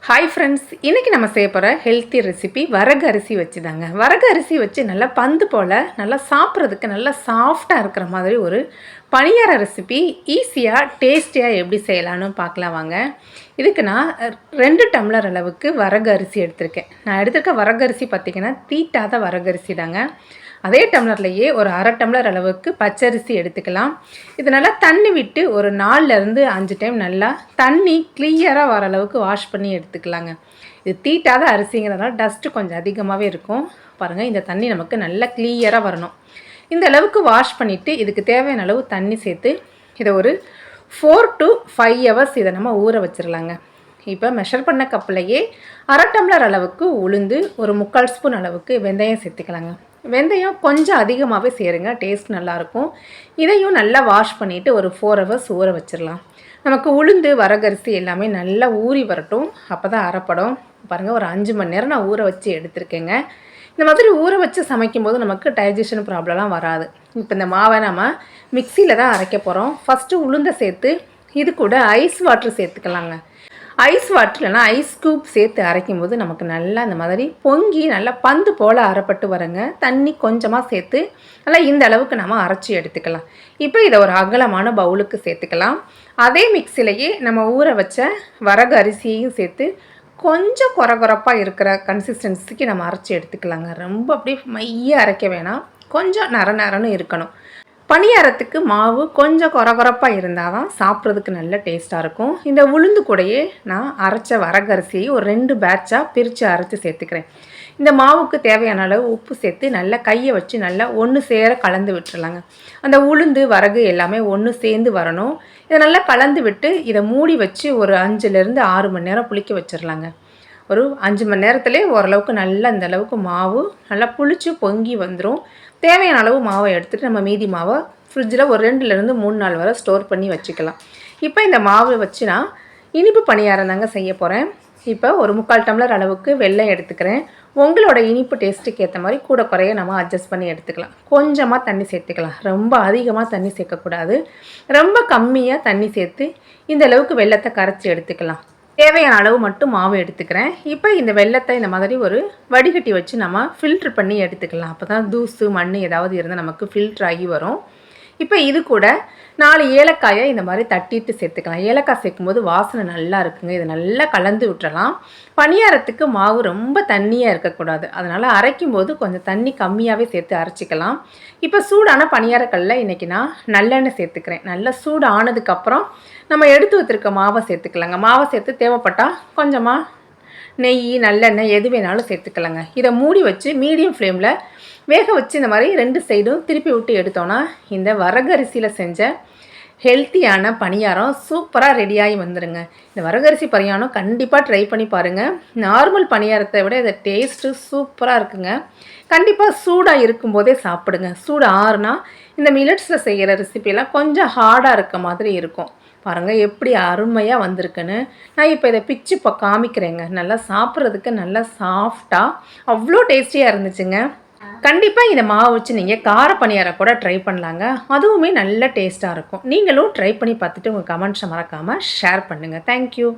Hi friends, இன்றைக்கி நம்ம செய்ய போகிற ஹெல்த்தி ரெசிபி வரகு அரிசி வச்சு தாங்க. வரகு அரிசி வச்சு நல்லா பந்து போல் நல்லா சாப்பிட்றதுக்கு நல்லா சாஃப்டாக இருக்கிற மாதிரி ஒரு பணியார ரெசிபி ஈஸியாக டேஸ்டியாக எப்படி செய்யலான்னு பார்க்கலாம் வாங்க. இதுக்கு நான் 2 டம்ளர் அளவுக்கு வரகு அரிசி எடுத்திருக்கேன். நான் எடுத்திருக்க வரகு அரிசி பார்த்திங்கன்னா தீட்டாத வரகு அரிசி தாங்க. அதே டம்ளர்லேயே ஒரு அரை டம்ளர் அளவுக்கு பச்சரிசி எடுத்துக்கலாம். இது நல்லா தண்ணி விட்டு ஒரு 4லேருந்து 5 டைம் நல்லா தண்ணி கிளியராக வர அளவுக்கு வாஷ் பண்ணி எடுத்துக்கலாங்க. இது தீட்டாத அரிசிங்கிறதுனால டஸ்ட்டு கொஞ்சம் அதிகமாகவே இருக்கும். பாருங்கள், இந்த தண்ணி நமக்கு நல்லா கிளியராக வரணும். இந்த அளவுக்கு வாஷ் பண்ணிவிட்டு இதுக்கு தேவையான அளவு தண்ணி சேர்த்து இதை ஒரு 4 to 5 ஹவர்ஸ் இதை நம்ம ஊற வச்சிடலாங்க. இப்போ மெஷர் பண்ண கப்பிலையே அரை டம்ளர் அளவுக்கு உளுந்து, ஒரு 3/4 ஸ்பூன் அளவுக்கு வெந்தயம் சேர்த்துக்கலாங்க. வெந்தயம் கொஞ்சம் அதிகமாகவே சேருங்க, டேஸ்ட் நல்லாயிருக்கும். இதையும் நல்லா வாஷ் பண்ணிவிட்டு ஒரு 4 ஹவர்ஸ் ஊற வச்சிடலாம். நமக்கு உளுந்து, வரகரிசி எல்லாமே நல்லா ஊறி வரட்டும், அப்போ தான் அரைப்படும். பாருங்கள், ஒரு 5 மணி நேரம் நான் ஊற வச்சு எடுத்துருக்கேங்க. இந்த மாதிரி ஊற வச்சு சமைக்கும்போது நமக்கு டைஜஷன் ப்ராப்ளம்லாம் வராது. இப்போ இந்த மாவை நம்ம மிக்சியில் தான் அரைக்க போகிறோம். ஃபஸ்ட்டு உளுந்தை சேர்த்து இது கூட ஐஸ் வாட்டர் சேர்த்துக்கலாங்க. ஐஸ் வாட்டர்லனா ஐஸ் க்யூப் சேர்த்து அரைக்கும் போது நமக்கு நல்லா இந்த மாதிரி பொங்கி நல்லா பந்து போல் அரைப்பட்டு வரங்க. தண்ணி கொஞ்சமாக சேர்த்து நல்லா இந்த அளவுக்கு நம்ம அரைச்சி எடுத்துக்கலாம். இப்போ இதை ஒரு அகலமான பவுலுக்கு சேர்த்துக்கலாம். அதே மிக்சிலையே நம்ம ஊற வச்ச வரகு அரிசியையும் சேர்த்து கொஞ்சம் கொரகொரப்பாக இருக்கிற கன்சிஸ்டன்சிக்கு நம்ம அரைச்சி எடுத்துக்கலாங்க. ரொம்ப அப்படியே மைய அரைக்க வேணாம், கொஞ்சம் நரன்னு இருக்கணும். பணியாரத்துக்கு மாவு கொஞ்சம் கொரகொரப்பாக இருந்தால் தான் சாப்பிட்றதுக்கு நல்ல டேஸ்ட்டாக இருக்கும். இந்த உளுந்து கூடையே நான் அரைச்ச வரகரிசியை ஒரு 2 பேட்சாக பிரித்து அரைச்சி சேர்த்துக்கிறேன். இந்த மாவுக்கு தேவையான அளவு உப்பு சேர்த்து நல்லா கையை வச்சு நல்லா ஒன்று சேர கலந்து விட்டுறலாங்க. அந்த உளுந்து, வரகு எல்லாமே ஒன்று சேர்ந்து வரணும். இதை நல்லா கலந்து விட்டு இதை மூடி வச்சு ஒரு 5லேருந்து 6 மணி நேரம் புளிக்க வச்சிடலாங்க. ஒரு 5 மணி நேரத்துலேயே ஓரளவுக்கு நல்லா இந்த அளவுக்கு மாவு நல்லா புளிச்சு பொங்கி வந்துடும். தேவையான அளவு மாவை எடுத்துகிட்டு நம்ம மீதி மாவை ஃப்ரிட்ஜில் ஒரு 2லேருந்து 3 நாள் வரை ஸ்டோர் பண்ணி வச்சுக்கலாம். இப்போ இந்த மாவை வச்சு நான் இனிப்பு பணியாரம் தாங்க செய்ய போகிறேன். இப்போ ஒரு 3/4 டம்ளர் அளவுக்கு வெல்லம் எடுத்துக்கிறேன். உங்களோட இனிப்பு டேஸ்ட்டுக்கு ஏற்ற மாதிரி கூட குறைய நம்ம அட்ஜஸ்ட் பண்ணி எடுத்துக்கலாம். கொஞ்சமாக தண்ணி சேர்த்துக்கலாம், ரொம்ப அதிகமாக தண்ணி சேர்க்கக்கூடாது. ரொம்ப கம்மியாக தண்ணி சேர்த்து இந்த அளவுக்கு வெல்லத்தை கரைச்சி எடுத்துக்கலாம். தேவையான அளவு மட்டும் மாவு எடுத்துக்கிறேன். இப்போ இந்த வெல்லத்தை இந்த மாதிரி ஒரு வடிகட்டி வச்சு நம்ம ஃபில்ட்ரு பண்ணி எடுத்துக்கலாம். அப்போ தான் தூசு, மண் ஏதாவது இருந்தால் நமக்கு ஃபில்ட்ரு ஆகி வரும். இப்போ இது கூட 4 ஏலக்காயை இந்த மாதிரி தட்டிட்டு சேர்த்துக்கலாம். ஏலக்காய் சேர்க்கும்போது வாசனை நல்லா இருக்குங்க. இதை நல்லா கலந்து விட்டுறலாம். பணியாரத்துக்கு மாவு ரொம்ப தண்ணியாக இருக்கக்கூடாது, அதனால் அரைக்கும்போது கொஞ்சம் தண்ணி கம்மியாகவே சேர்த்து அரைச்சிக்கலாம். இப்போ சூடான பணியாரக்கல்லில் இன்றைக்கி நான் நல்லெண்ணெய் சேர்த்துக்கிறேன். நல்லா சூடு ஆனதுக்கப்புறம் நம்ம எடுத்து வச்சுருக்க மாவை சேர்த்துக்கலாங்க. மாவை சேர்த்து தேவைப்பட்டால் கொஞ்சமாக நெய், நல்லெண்ணெய் எது வேணாலும் சேர்த்துக்கலாங்க. இதை மூடி வச்சு மீடியம் ஃப்ளேமில் வேக வச்சு இந்த மாதிரி 2 சைடும் திருப்பி விட்டு எடுத்தோன்னா இந்த வரகரிசியில் செஞ்ச ஹெல்த்தியான பணியாரம் சூப்பராக ரெடியாகி வந்துடுங்க. இந்த வரகரிசி பணியாரம் கண்டிப்பாக ட்ரை பண்ணி பாருங்கள். நார்மல் பணியாரத்தை விட இதை டேஸ்ட்டு சூப்பராக இருக்குங்க. கண்டிப்பாக சூடாக இருக்கும்போதே சாப்பிடுங்க. சூடு ஆறுனா இந்த மில்லட்ஸில் செய்கிற ரெசிபியெல்லாம் கொஞ்சம் ஹார்டாக இருக்க மாதிரி இருக்கும். பாருங்கள் எப்படி அருமையாக வந்திருக்குன்னு. நான் இப்போ இதை பிச்சு இப்போ காமிக்கிறேங்க. நல்லா சாப்பிட்றதுக்கு நல்லா சாஃப்டாக அவ்வளோ டேஸ்டியாக இருந்துச்சுங்க. கண்டிப்பாக இந்த மாவு வச்சு நீங்கள் கார பணியாரம் கூட ட்ரை பண்ணலாங்க. அதுவுமே நல்ல டேஸ்ட்டாக இருக்கும். நீங்களும் ட்ரை பண்ணி பார்த்துட்டு உங்கள் கமெண்ட்ஸை மறக்காமல் ஷேர் பண்ணுங்கள். தேங்க்யூ.